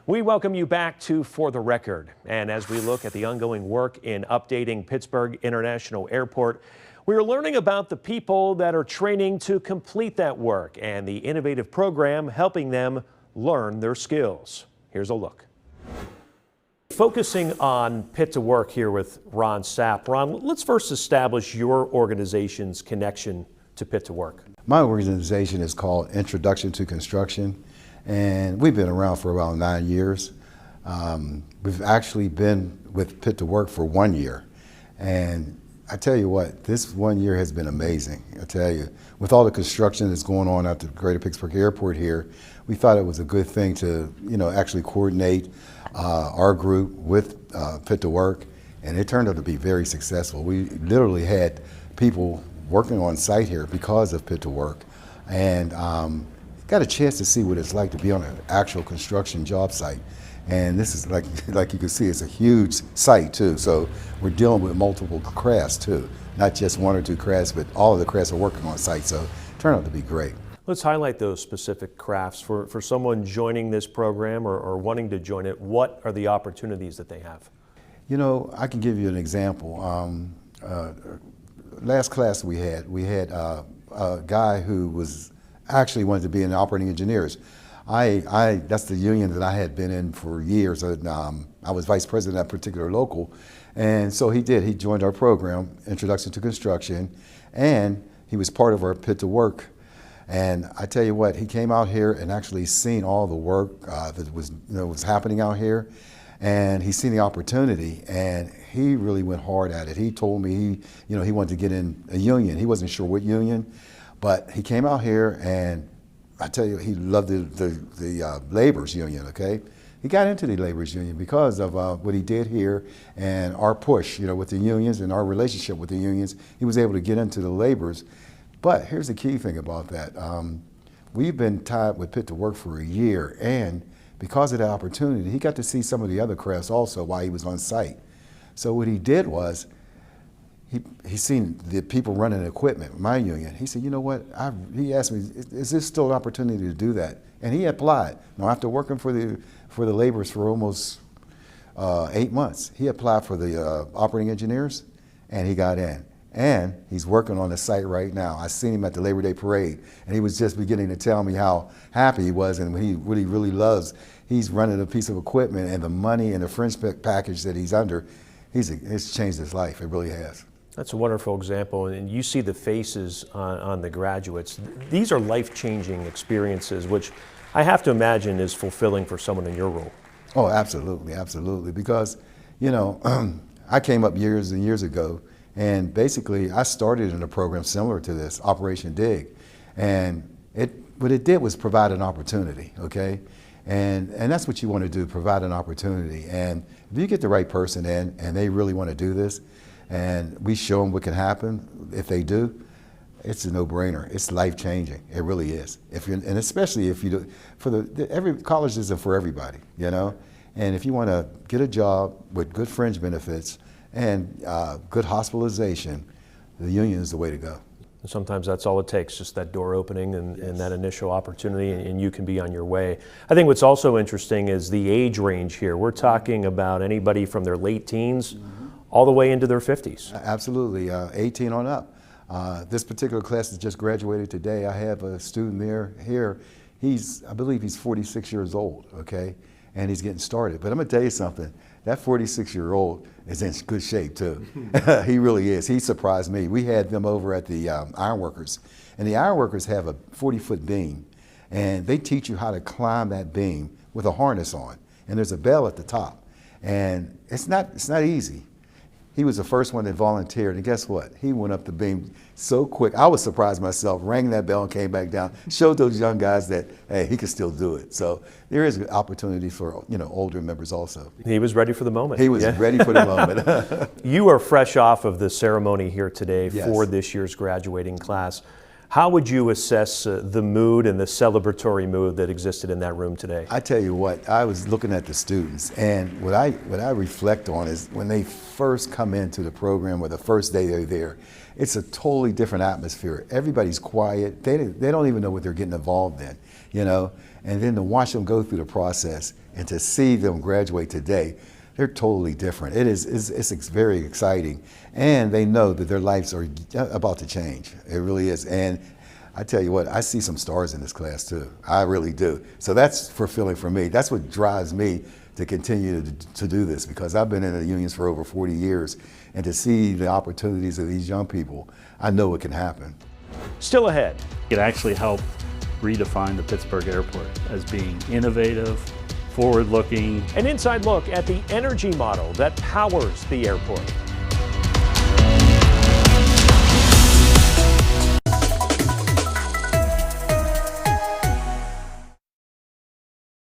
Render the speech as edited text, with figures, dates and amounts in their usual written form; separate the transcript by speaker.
Speaker 1: We welcome you back to For the Record. And as we look at the ongoing work in updating Pittsburgh International Airport, we are learning about the people that are training to complete that work and the innovative program helping them learn their skills. Here's a look. Focusing on Pit to Work here with Ron Sapp. Ron, let's first establish your organization's connection to Pit to Work.
Speaker 2: My organization is called Introduction to Construction, and we've been around for about 9 years. We've actually been with Pit to Work for 1 year, and I tell you what, this 1 year has been amazing. I tell you, with all the construction that's going on at the Greater Pittsburgh Airport here, we thought it was a good thing to, actually coordinate our group with Pit to Work, and it turned out to be very successful. We literally had people working on site here because of Pit to Work, and got a chance to see what it's like to be on an actual construction job site. And this is like you can see, it's a huge site too. So we're dealing with multiple crafts too, not just one or two crafts, but all of the crafts are working on site. So it turned out to be great.
Speaker 1: Let's highlight those specific crafts for someone joining this program or wanting to join it. What are the opportunities that they have?
Speaker 2: I can give you an example. Last class we had a guy who was actually wanted to be in operating engineers. That's the union that I had been in for years. I was vice president of that particular local, and so he joined our program, Introduction to Construction, and he was part of our Pit to Work. And I tell you what, he came out here and actually seen all the work that was happening out here, and he's seen the opportunity, and he really went hard at it. He told me he wanted to get in a union. He wasn't sure what union, but he came out here, and I tell you, he loved the laborers union. Okay, he got into the laborers union because of what he did here and our push, with the unions and our relationship with the unions. He was able to get into the laborers. But here's the key thing about that: we've been tied with Pit to Work for a year, and because of that opportunity, he got to see some of the other crafts also while he was on site. So what he did was, he seen the people running equipment, my union. He said, you know what, he asked me, is this still an opportunity to do that? And he applied. Now, after working for the laborers for almost 8 months, he applied for the operating engineers, and he got in. And he's working on the site right now. I seen him at the Labor Day parade, and he was just beginning to tell me how happy he was and what he really loves. He's running a piece of equipment, and the money and the fringe package that he's under, it's changed his life. It really has.
Speaker 1: That's a wonderful example, and you see the faces on the graduates. These are life-changing experiences, which I have to imagine is fulfilling for someone in your role.
Speaker 2: Oh, absolutely, absolutely. Because, I came up years and years ago, and basically I started in a program similar to this, Operation Dig, and what it did was provide an opportunity, okay? And that's what you want to do, provide an opportunity. And if you get the right person in and they really want to do this, and we show them what can happen if they do, it's a no-brainer. It's life-changing. It really is. And especially if you do, every college isn't for everybody, And if you want to get a job with good fringe benefits and good hospitalization, the union is the way to go.
Speaker 1: And sometimes that's all it takes, just that door opening and that initial opportunity, and you can be on your way. I think what's also interesting is the age range here. We're talking about anybody from their late teens all the way into their 50s.
Speaker 2: Absolutely, 18 on up. This particular class that just graduated today, I have a student here. I believe he's 46 years old, okay? And he's getting started. But I'm gonna tell you something, that 46-year-old is in good shape too. He really is. He surprised me. We had them over at the Ironworkers, and the Ironworkers have a 40-foot beam, and they teach you how to climb that beam with a harness on, and there's a bell at the top, and it's not easy. He was the first one that volunteered, and guess what? He went up the beam so quick. I was surprised myself, rang that bell and came back down, showed those young guys that, hey, he could still do it. So there is an opportunity for, older members also.
Speaker 1: He was ready for the moment.
Speaker 2: He was ready for the moment.
Speaker 1: You are fresh off of the ceremony here today
Speaker 2: Yes.
Speaker 1: for this year's graduating class. How would you assess the mood and the celebratory mood that existed in that room today?
Speaker 2: I tell you what, I was looking at the students, and what I reflect on is when they first come into the program or the first day they're there, it's a totally different atmosphere. Everybody's quiet. They don't even know what they're getting involved in. and then to watch them go through the process and to see them graduate today, they're totally different. It's very exciting, and they know that their lives are about to change. It really is. And I tell you what, I see some stars in this class too. I really do. So that's fulfilling for me. That's what drives me to continue to do this, because I've been in the unions for over 40 years, and to see the opportunities of these young people, I know it can happen.
Speaker 1: Still ahead.
Speaker 3: It actually helped redefine the Pittsburgh Airport as being innovative, forward-looking.
Speaker 1: An inside look at the energy model that powers the airport.